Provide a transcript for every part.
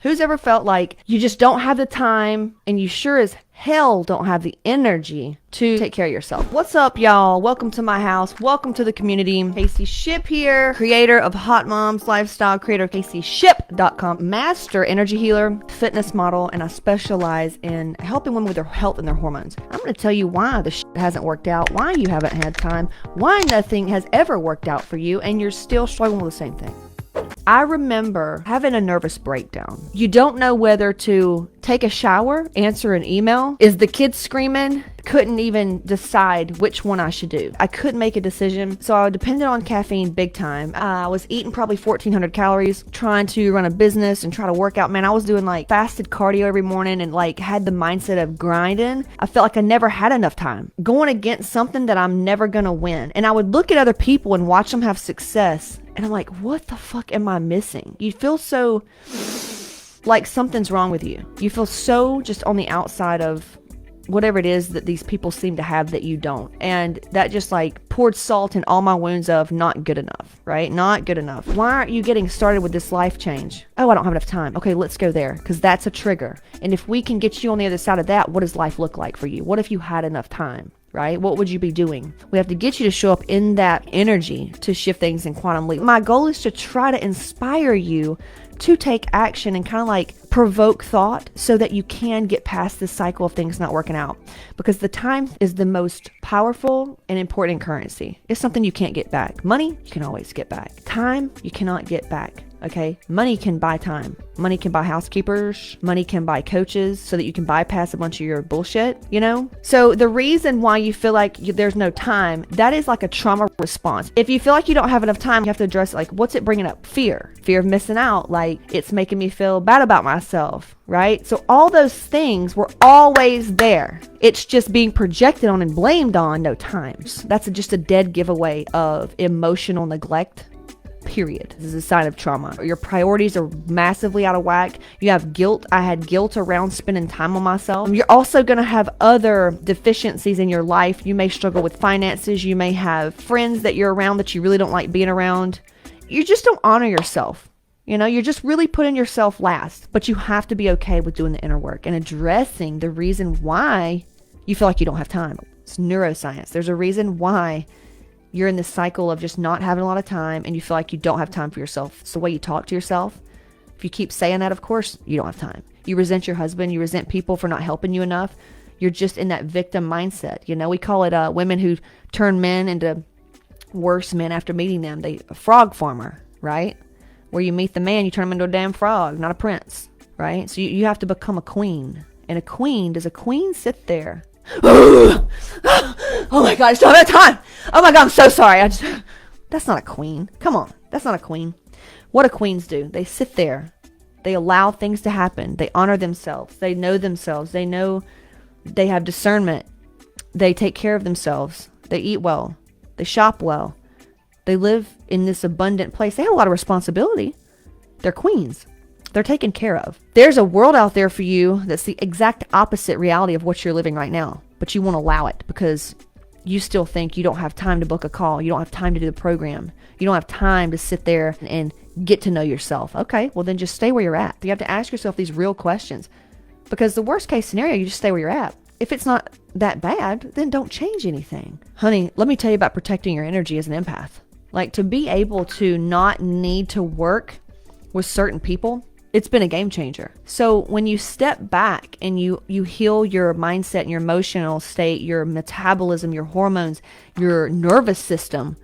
Who's ever felt like you just don't have the time and you sure as hell don't have the energy to take care of yourself? What's up, y'all? Welcome to my house. Welcome to the community. Casey Shipp here, creator of Hot Moms Lifestyle, creator of CaseyShipp.com, master energy healer, fitness model, and I specialize in helping women with their health and their hormones. I'm going to tell you why the shit hasn't worked out, why you haven't had time, why nothing has ever worked out for you, and you're still struggling with the same thing. I remember having a nervous breakdown. You don't know whether to take a shower, answer an email. Is the kid screaming? Couldn't even decide which one I should do. I couldn't make a decision, so I depended on caffeine big time. I was eating probably 1,400 calories, trying to run a business and try to work out. Man, I was doing like fasted cardio every morning and like had the mindset of grinding. I felt like I never had enough time, going against something that I'm never gonna win. And I would look at other people and watch them have success, and I'm like, what the fuck am I missing? You feel so like something's wrong with you. You feel so just on the outside of whatever it is that these people seem to have that you don't. And that just like poured salt in all my wounds of not good enough, right? Not good enough. Why aren't you getting started with this life change? Oh, I don't have enough time. Okay, let's go there, because that's a trigger. And if we can get you on the other side of that, what does life look like for you? What if you had enough time? Right? What would you be doing? We have to get you to show up in that energy to shift things in quantum leap. My goal is to try to inspire you to take action and kind of like provoke thought so that you can get past this cycle of things not working out. Because the time is the most powerful and important currency. It's something you can't get back. Money, you can always get back. Time, you cannot get back. Okay, money can buy time. Money can buy housekeepers. Money can buy coaches so that you can bypass a bunch of your bullshit, you know? So the reason why you feel like there's no time, that is like a trauma response. If you feel like you don't have enough time, you have to address like, what's it bringing up? Fear of missing out. Like it's making me feel bad about myself, right? So all those things were always there. It's just being projected on and blamed on no times. That's just a dead giveaway of emotional neglect. Period. This is a sign of trauma. Your priorities are massively out of whack. You have guilt. I had guilt around spending time on myself. You're also going to have other deficiencies in your life. You may struggle with finances. You may have friends that you're around that you really don't like being around. You just don't honor yourself. You know, you're just really putting yourself last. But you have to be okay with doing the inner work and addressing the reason why you feel like you don't have time. It's neuroscience. There's a reason why you're in this cycle of just not having a lot of time and you feel like you don't have time for yourself. It's the way you talk to yourself. If you keep saying that, of course, you don't have time. You resent your husband. You resent people for not helping you enough. You're just in that victim mindset. You know, we call it women who turn men into worse men after meeting them. A frog farmer, right? Where you meet the man, you turn him into a damn frog, not a prince, right? So you have to become a queen. And does a queen sit there? Oh my God, I still have time. Oh my God, I'm so sorry. That's not a queen. Come on. That's not a queen. What do queens do? They sit there. They allow things to happen. They honor themselves. They know themselves. They know they have discernment. They take care of themselves. They eat well. They shop well. They live in this abundant place. They have a lot of responsibility. They're queens. They're taken care of. There's a world out there for you that's the exact opposite reality of what you're living right now, but you won't allow it because you still think you don't have time to book a call. You don't have time to do the program. You don't have time to sit there and get to know yourself. Okay, well then just stay where you're at. You have to ask yourself these real questions, because the worst case scenario, you just stay where you're at. If it's not that bad, then don't change anything. Honey, let me tell you about protecting your energy as an empath. Like, to be able to not need to work with certain people, it's been a game changer. So when you step back and you heal your mindset and your emotional state, your metabolism, your hormones, your nervous system,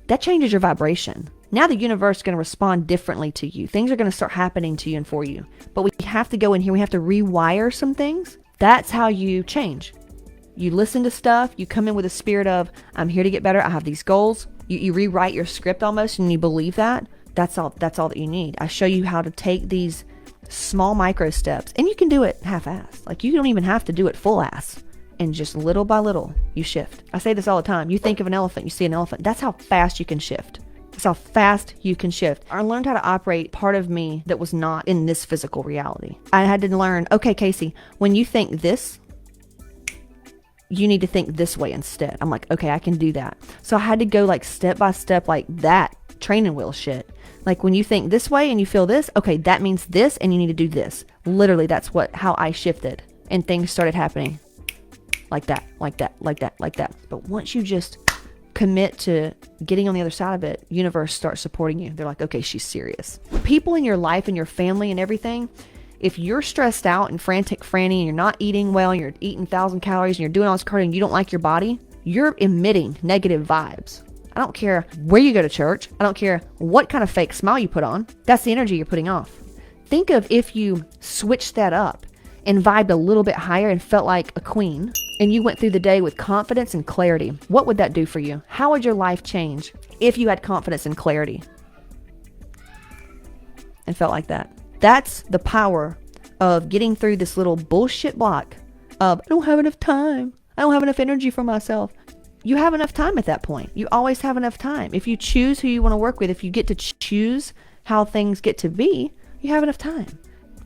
that changes your vibration. Now the universe is going to respond differently to you. Things are going to start happening to you and for you. But we have to go in here. We have to rewire some things. That's how you change. You listen to stuff. You come in with a spirit of, I'm here to get better. I have these goals. You rewrite your script almost, and you believe that. That's all that you need. I show you how to take these small micro steps, and you can do it half-assed. Like, you don't even have to do it full-ass. And just little by little, you shift. I say this all the time. You think of an elephant, you see an elephant. That's how fast you can shift. That's how fast you can shift. I learned how to operate part of me that was not in this physical reality. I had to learn, okay, Casey, when you think this, you need to think this way instead. I'm like, okay, I can do that. So I had to go like step by step, like that training wheel shit. Like when you think this way and you feel this, okay, that means this and you need to do this. Literally, that's how I shifted. And things started happening like that, like that, like that, like that. But once you just commit to getting on the other side of it, universe starts supporting you. They're like, okay, she's serious. People in your life and your family and everything, if you're stressed out and frantic franny and you're not eating well and you're eating 1,000 calories and you're doing all this cardio and you don't like your body, you're emitting negative vibes. I don't care where you go to church. I don't care what kind of fake smile you put on. That's the energy you're putting off. Think of if you switched that up and vibed a little bit higher and felt like a queen, and you went through the day with confidence and clarity. What would that do for you? How would your life change if you had confidence and clarity and felt like that? That's the power of getting through this little bullshit block of, I don't have enough time. I don't have enough energy for myself. You have enough time at that point. You always have enough time. If you choose who you want to work with, if you get to choose how things get to be, you have enough time.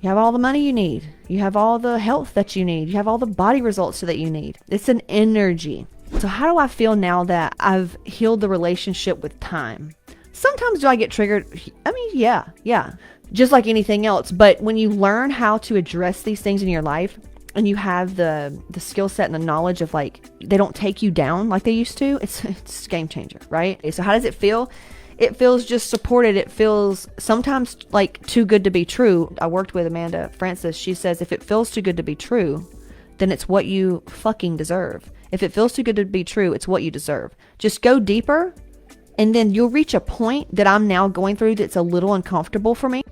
You have all the money you need. You have all the health that you need. You have all the body results that you need. It's an energy. So how do I feel now that I've healed the relationship with time? Sometimes do I get triggered? I mean, yeah. Just like anything else. But when you learn how to address these things in your life and you have the skill set and the knowledge of like, they don't take you down like they used to, it's a game changer, right? So how does it feel? It feels just supported. It feels sometimes like too good to be true. I worked with Amanda Francis. She says, if it feels too good to be true, then it's what you fucking deserve. If it feels too good to be true, it's what you deserve. Just go deeper, and then you'll reach a point that I'm now going through that's a little uncomfortable for me.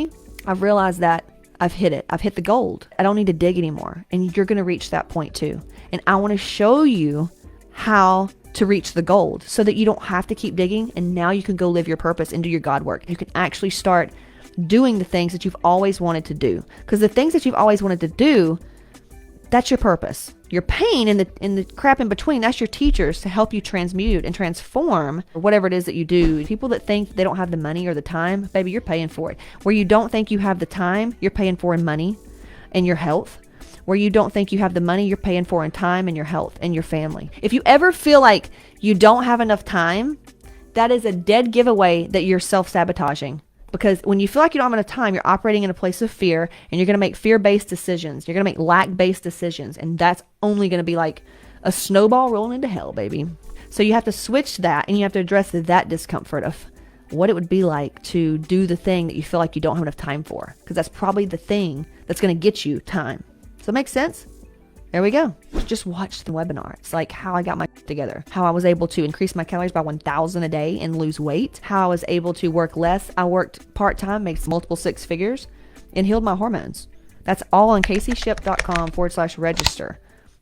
I've realized that I've hit it. I've hit the gold. I don't need to dig anymore. And you're going to reach that point too. And I want to show you how to reach the gold so that you don't have to keep digging, and now you can go live your purpose and do your God work. You can actually start doing the things that you've always wanted to do, because the things that you've always wanted to do, that's your purpose. Your pain and the crap in between, that's your teachers to help you transmute and transform whatever it is that you do. People that think they don't have the money or the time, baby, you're paying for it. Where you don't think you have the time, you're paying for in money and your health. Where you don't think you have the money, you're paying for in time and your health and your family. If you ever feel like you don't have enough time, that is a dead giveaway that you're self-sabotaging. Because when you feel like you don't have enough time, you're operating in a place of fear, and you're going to make fear-based decisions. You're going to make lack-based decisions, and that's only going to be like a snowball rolling into hell, baby. So you have to switch that, and you have to address that discomfort of what it would be like to do the thing that you feel like you don't have enough time for, because that's probably the thing that's going to get you time. Does that make sense? There we go. Just watch the webinar. It's like how I got my together, how I was able to increase my calories by 1,000 a day and lose weight, how I was able to work less. I worked part-time, makes multiple six figures, and healed my hormones. That's all on CaseyShipp.com/register.